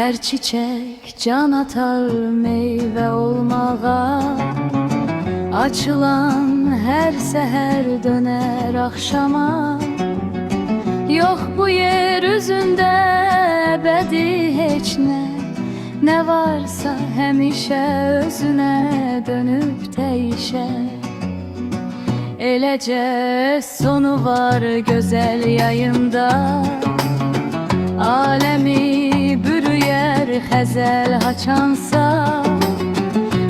Her çiçek can atar meyve olmağa, açılan her seher döner akşama. Yok bu yeryüzünde ebedi heç ne varsa hemişe özüne dönüp değişer. Eləcə sonu var güzel yayında, alemi bürüyer xəzəl haçansa.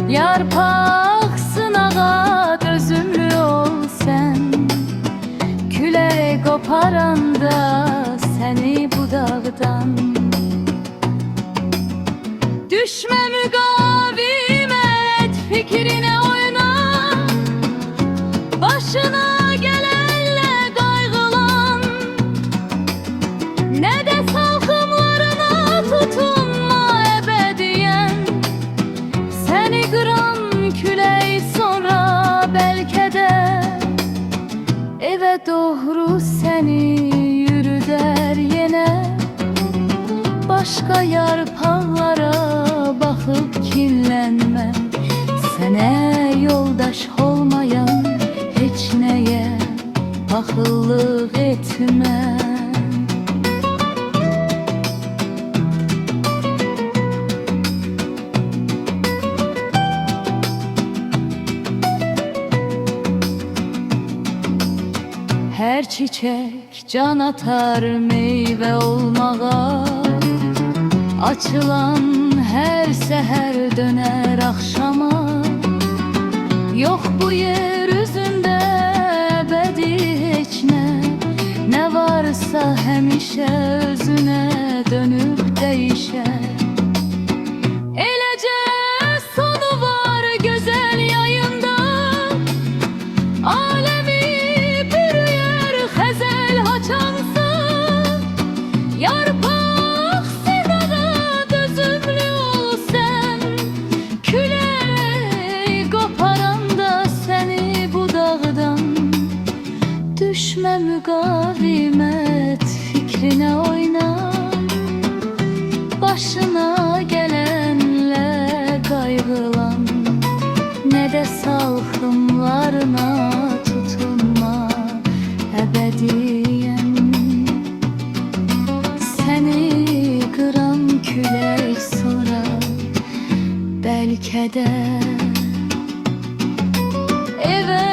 Yarpaksın ağa dözümlü ol sen, külək qoparanda səni budaqdan. Düşmə müqavimət fikrine oyna, başına gelenle kaygılan. Ne de salkımlarına tutunma ebediyen. Seni kıran külək sonra belki de eve doğru seni yürüder yine. Başka yarpaqlara bakıp kinlenme, sene yoldaş olmayan heç neye paxıllıq etmə. Her çiçek can atar meyve olmağa, açılan her seher döner akşama. Yok bu yeryüzünde ebedi heç ne varsa hemişe özüne dönüp değişer. Eləcə sonu var güzel yayında, alemi bürüyer xəzəl haçansa. Yarpaq sevada dözümlü ol sen, külək qoparanda səni budaqdan. Düşmə müqavimət fikrine oyna, başına gelenle kaygılan. Ne de salkımlarına tutunma ebediyen. Seni kıran külək sonra belki de eve